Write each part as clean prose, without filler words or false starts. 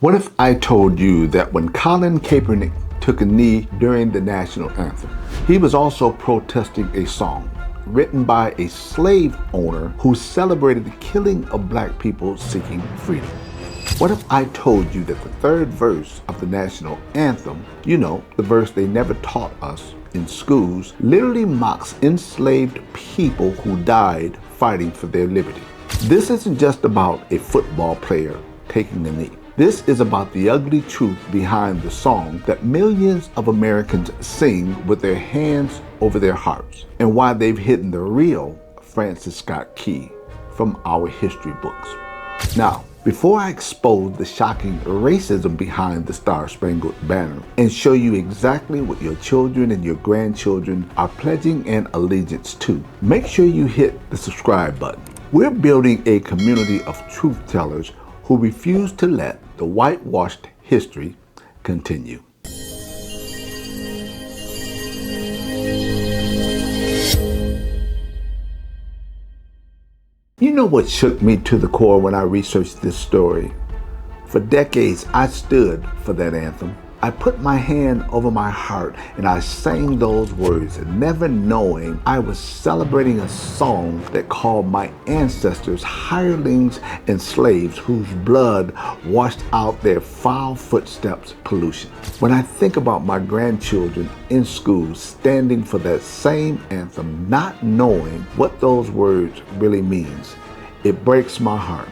What if I told you that when Colin Kaepernick took a knee during the national anthem, he was also protesting a song written by a slave owner who celebrated the killing of black people seeking freedom? What if I told you that the third verse of the national anthem, the verse they never taught us in schools, literally mocks enslaved people who died fighting for their liberty? This isn't just about a football player taking a knee. This is about the ugly truth behind the song that millions of Americans sing with their hands over their hearts, and why they've hidden the real Francis Scott Key from our history books. Now, before I expose the shocking racism behind the Star-Spangled Banner and show you exactly what your children and your grandchildren are pledging an allegiance to, make sure you hit the subscribe button. We're building a community of truth tellers who refuse to let the whitewashed history continue. You know what shook me to the core when I researched this story? For decades, I stood for that anthem. I put my hand over my heart and I sang those words, never knowing I was celebrating a song that called my ancestors hirelings and slaves whose blood washed out their foul footsteps pollution. When I think about my grandchildren in school standing for that same anthem, not knowing what those words really means, it breaks my heart.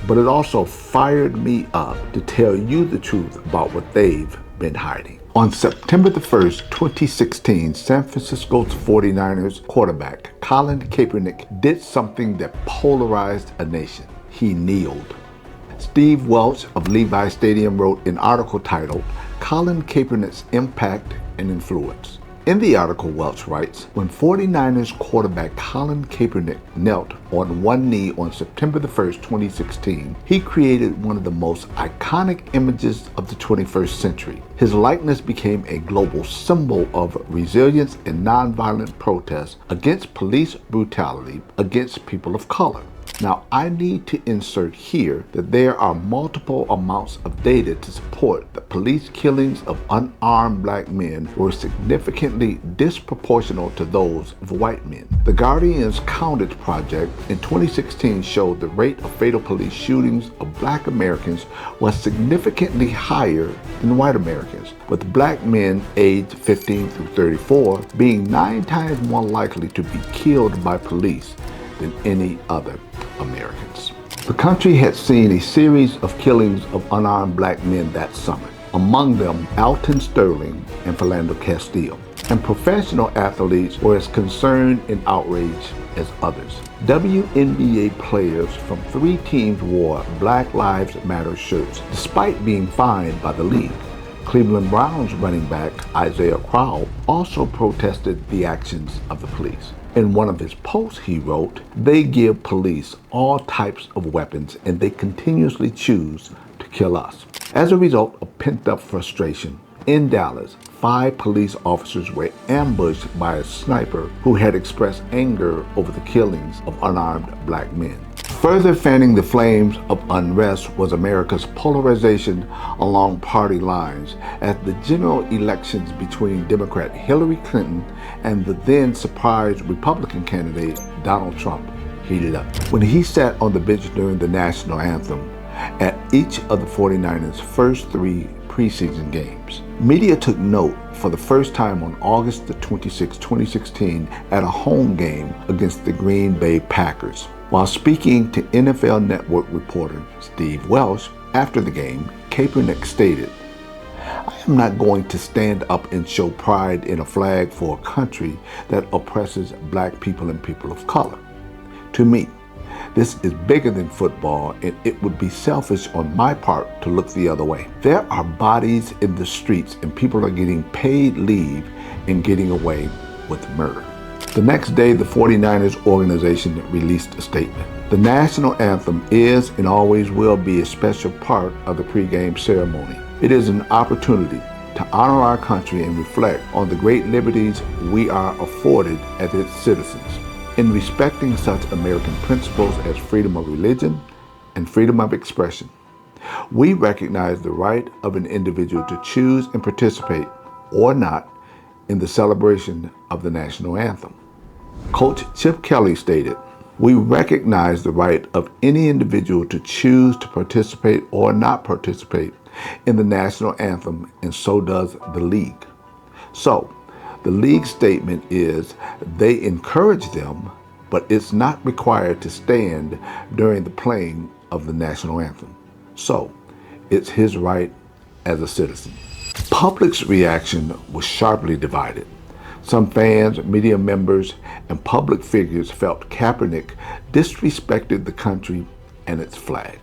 But it also fired me up to tell you the truth about what they've been hiding. On September the 1st, 2016, San Francisco's 49ers quarterback Colin Kaepernick did something that polarized a nation. He kneeled. Steve Welch of Levi Stadium wrote an article titled Colin Kaepernick's Impact and Influence. In the article, Welch writes, when 49ers quarterback Colin Kaepernick knelt on one knee on September the 1st, 2016, he created one of the most iconic images of the 21st century. His likeness became a global symbol of resilience and nonviolent protest against police brutality against people of color. Now, I need to insert here that there are multiple amounts of data to support that police killings of unarmed black men were significantly disproportional to those of white men. The Guardian's Counted Project in 2016 showed the rate of fatal police shootings of black Americans was significantly higher than white Americans, with black men aged 15 through 34 being 9 times more likely to be killed by police than any other Americans. The country had seen a series of killings of unarmed black men that summer, among them Alton Sterling and Philando Castile. And professional athletes were as concerned and outraged as others. WNBA players from 3 teams wore Black Lives Matter shirts despite being fined by the league. Cleveland Browns running back Isaiah Crowell also protested the actions of the police. In one of his posts, he wrote, "They give police all types of weapons and they continuously choose to kill us." As a result of pent-up frustration, in Dallas, 5 police officers were ambushed by a sniper who had expressed anger over the killings of unarmed black men. Further fanning the flames of unrest was America's polarization along party lines as the general elections between Democrat Hillary Clinton and the then surprise Republican candidate Donald Trump heated up. When he sat on the bench during the national anthem at each of the 49ers' first 3 preseason games, media took note for the first time on August the 26, 2016 at a home game against the Green Bay Packers. While speaking to NFL Network reporter Steve Welch after the game, Kaepernick stated, "I am not going to stand up and show pride in a flag for a country that oppresses black people and people of color. To me, this is bigger than football, and it would be selfish on my part to look the other way. There are bodies in the streets and people are getting paid leave and getting away with murder." The next day, the 49ers organization released a statement. The national anthem is and always will be a special part of the pregame ceremony. It is an opportunity to honor our country and reflect on the great liberties we are afforded as its citizens. In respecting such American principles as freedom of religion and freedom of expression, We recognize the right of an individual to choose and participate or not in the celebration of the national anthem. Coach Chip Kelly stated, "We recognize the right of any individual to choose to participate or not participate in the national anthem, and so does the league." So, the league statement is they encourage them, but it's not required to stand during the playing of the national anthem. So, it's his right as a citizen. Public's reaction was sharply divided. Some fans, media members, and public figures felt Kaepernick disrespected the country and its flag.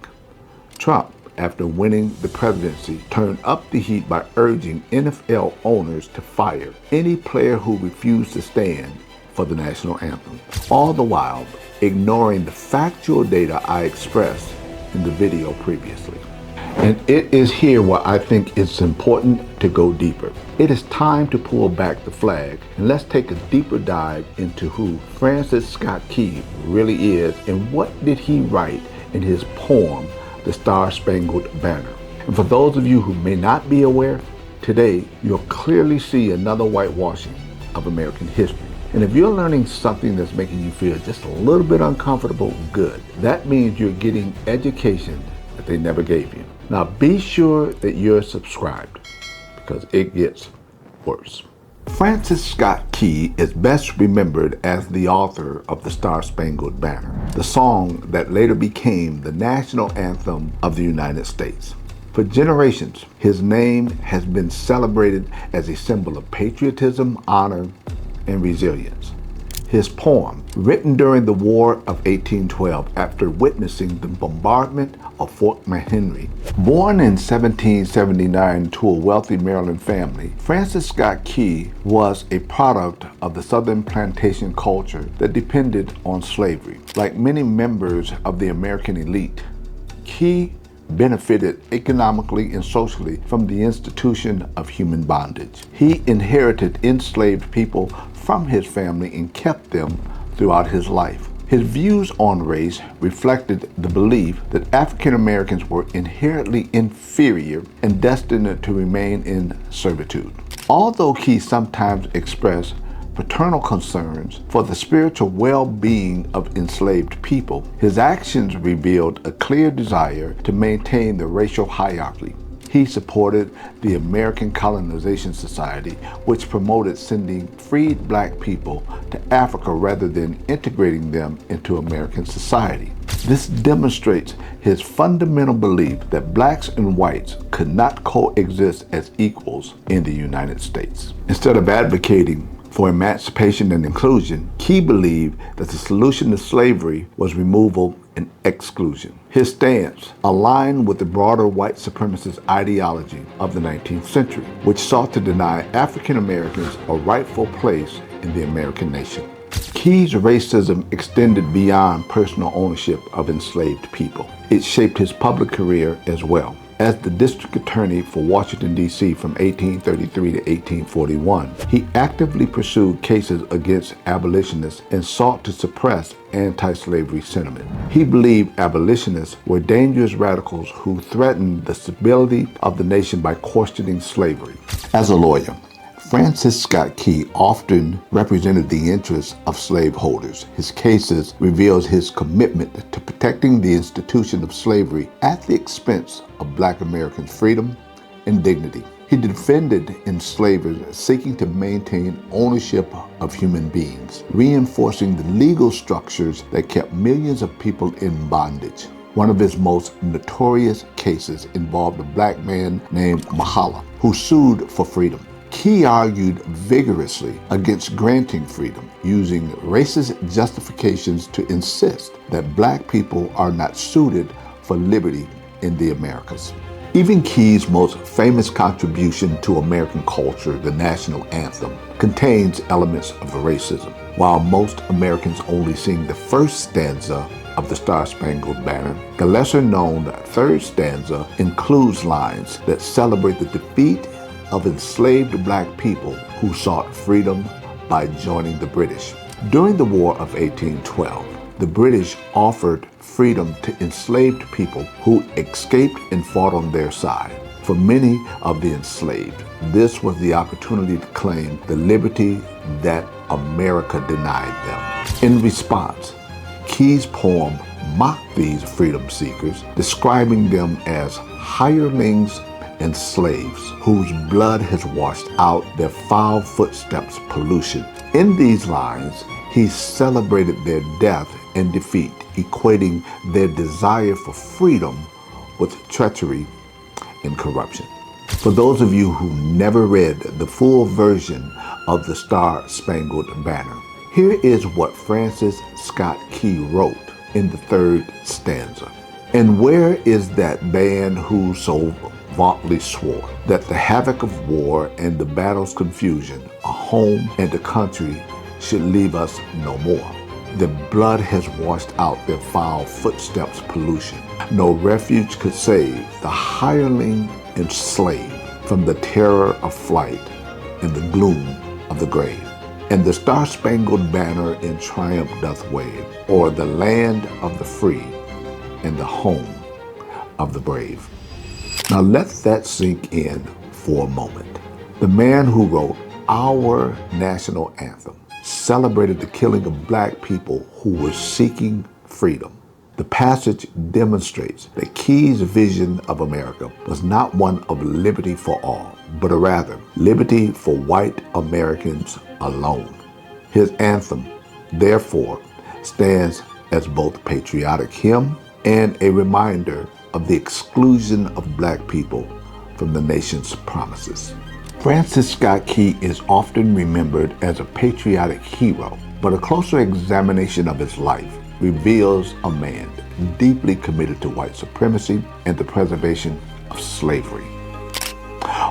Trump, after winning the presidency, turned up the heat by urging NFL owners to fire any player who refused to stand for the national anthem, all the while ignoring the factual data I expressed in the video previously. And it is here where I think it's important to go deeper. It is time to pull back the flag and let's take a deeper dive into who Francis Scott Key really is and what did he write in his poem, The Star-Spangled Banner. And for those of you who may not be aware, today you'll clearly see another whitewashing of American history. And if you're learning something that's making you feel just a little bit uncomfortable, good. That means you're getting education that they never gave you. Now be sure that you're subscribed because it gets worse. Francis Scott Key is best remembered as the author of the Star-Spangled Banner, the song that later became the national anthem of the United States. For generations, his name has been celebrated as a symbol of patriotism, honor, and resilience. His poem, written during the War of 1812 after witnessing the bombardment of Fort McHenry. Born in 1779 to a wealthy Maryland family, Francis Scott Key was a product of the Southern plantation culture that depended on slavery. Like many members of the American elite, Key benefited economically and socially from the institution of human bondage. He inherited enslaved people from his family and kept them throughout his life. His views on race reflected the belief that African Americans were inherently inferior and destined to remain in servitude. Although Key sometimes expressed paternal concerns for the spiritual well-being of enslaved people, his actions revealed a clear desire to maintain the racial hierarchy. He supported the American Colonization Society, which promoted sending freed black people to Africa rather than integrating them into American society. This demonstrates his fundamental belief that blacks and whites could not coexist as equals in the United States. Instead of advocating for emancipation and inclusion, Key believed that the solution to slavery was removal and exclusion. His stance aligned with the broader white supremacist ideology of the 19th century, which sought to deny African Americans a rightful place in the American nation. Key's racism extended beyond personal ownership of enslaved people. It shaped his public career as well. As the district attorney for Washington, D.C. from 1833 to 1841, he actively pursued cases against abolitionists and sought to suppress anti-slavery sentiment. He believed abolitionists were dangerous radicals who threatened the stability of the nation by questioning slavery. As a lawyer, Francis Scott Key often represented the interests of slaveholders. His cases reveals his commitment to protecting the institution of slavery at the expense of Black Americans' freedom and dignity. He defended enslavers seeking to maintain ownership of human beings, reinforcing the legal structures that kept millions of people in bondage. One of his most notorious cases involved a black man named Mahala, who sued for freedom. Key argued vigorously against granting freedom, using racist justifications to insist that black people are not suited for liberty in the Americas. Even Key's most famous contribution to American culture, the national anthem, contains elements of racism. While most Americans only sing the first stanza of the Star-Spangled Banner, the lesser-known third stanza includes lines that celebrate the defeat of enslaved black people who sought freedom by joining the British. During the War of 1812, The British offered freedom to enslaved people who escaped and fought on their side. For many of the enslaved, this was the opportunity to claim the liberty that America denied them. In response, Key's poem mocked these freedom seekers, describing them as hirelings and slaves whose blood has washed out their foul footsteps' pollution. In these lines, he celebrated their death and defeat, equating their desire for freedom with treachery and corruption. For those of you who never read the full version of the Star-Spangled Banner, here is what Francis Scott Key wrote in the third stanza. And where is that band who so vauntingly swore that the havoc of war and the battle's confusion, a home and a country, should leave us no more? Their blood has washed out their foul footsteps' pollution. No refuge could save the hireling and slave from the terror of flight and the gloom of the grave. And the Star-Spangled Banner in triumph doth wave o'er the land of the free and the home of the brave. Now let that sink in for a moment. The man who wrote our national anthem celebrated the killing of black people who were seeking freedom. The passage demonstrates that Key's vision of America was not one of liberty for all, but rather liberty for white Americans alone. His anthem, therefore, stands as both a patriotic hymn and a reminder of the exclusion of black people from the nation's promises. Francis Scott Key is often remembered as a patriotic hero, but a closer examination of his life reveals a man deeply committed to white supremacy and the preservation of slavery.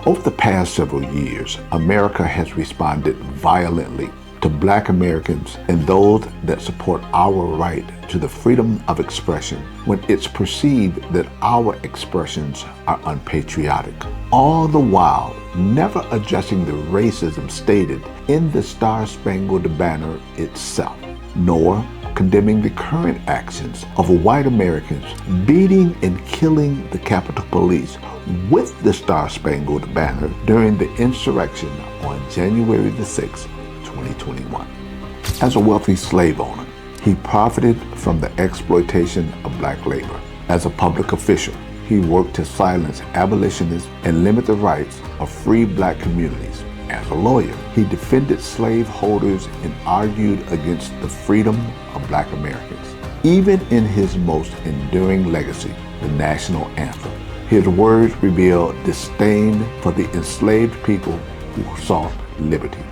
Over the past several years, America has responded violently to black Americans and those that support our right to the freedom of expression when it's perceived that our expressions are unpatriotic, all the while never addressing the racism stated in the Star-Spangled Banner itself, nor condemning the current actions of white Americans beating and killing the Capitol Police with the Star-Spangled Banner during the insurrection on January the 6th, 2021. As a wealthy slave owner, he profited from the exploitation of black labor. As a public official, he worked to silence abolitionists and limit the rights of free black communities. As a lawyer, he defended slaveholders and argued against the freedom of black Americans. Even in his most enduring legacy, the national anthem, his words reveal disdain for the enslaved people who sought liberty.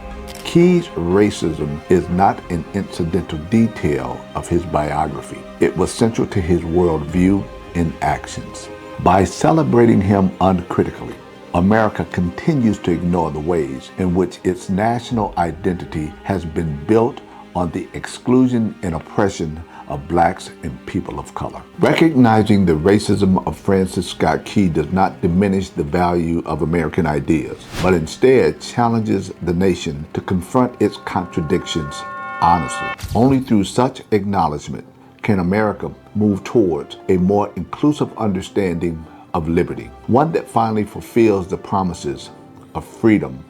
Key's racism is not an incidental detail of his biography. It was central to his worldview and actions. By celebrating him uncritically, America continues to ignore the ways in which its national identity has been built on the exclusion and oppression of blacks and people of color. Recognizing the racism of Francis Scott Key does not diminish the value of American ideas, but instead challenges the nation to confront its contradictions honestly. Only through such acknowledgement can America move towards a more inclusive understanding of liberty, one that finally fulfills the promises of freedom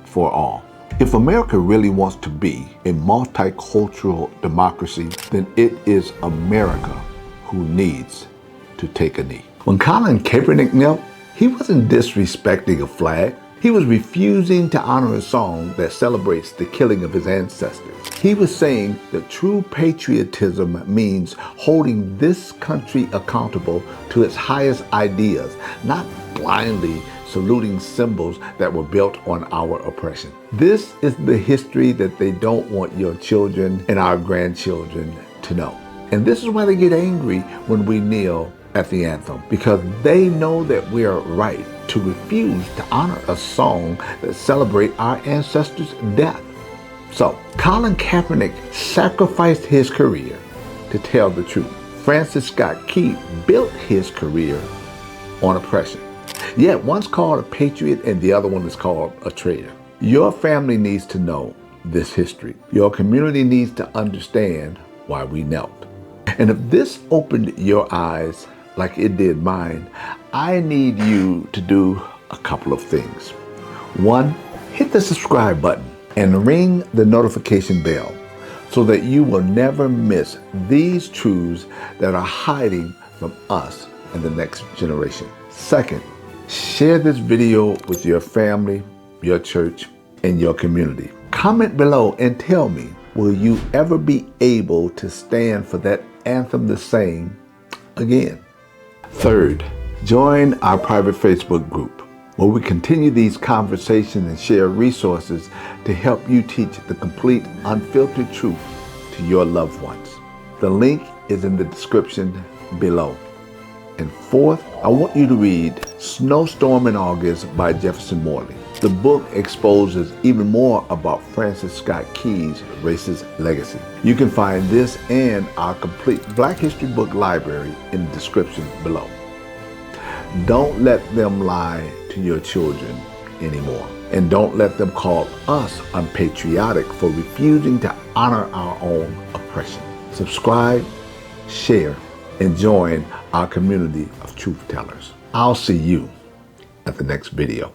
for all. If America really wants to be a multicultural democracy, then it is America who needs to take a knee. When Colin Kaepernick knelt, he wasn't disrespecting a flag. He was refusing to honor a song that celebrates the killing of his ancestors. He was saying that true patriotism means holding this country accountable to its highest ideas, not blindly saluting symbols that were built on our oppression. This is the history that they don't want your children and our grandchildren to know. And this is why they get angry when we kneel at the anthem, because they know that we are right to refuse to honor a song that celebrates our ancestors' death. So, Colin Kaepernick sacrificed his career to tell the truth. Francis Scott Key built his career on oppression. Yet one's called a patriot and the other one is called a traitor. Your family needs to know this history. Your community needs to understand while we knelt. And if this opened your eyes like it did mine, I need you to do a couple of things. One, hit the subscribe button and ring the notification bell so that you will never miss these truths that are hiding from us and the next generation. Second, share this video with your family, your church, and your community. Comment below and tell me, will you ever be able to stand for that anthem the same again? Third, join our private Facebook group where we continue these conversations and share resources to help you teach the complete, unfiltered truth to your loved ones. The link is in the description below. And fourth, I want you to read Snowstorm in August by Jefferson Morley. The book exposes even more about Francis Scott Key's racist legacy. You can find this and our complete Black History book library in the description below. Don't let them lie to your children anymore. And don't let them call us unpatriotic for refusing to honor our own oppression. Subscribe, share, and join our community of truth tellers. I'll see you at the next video.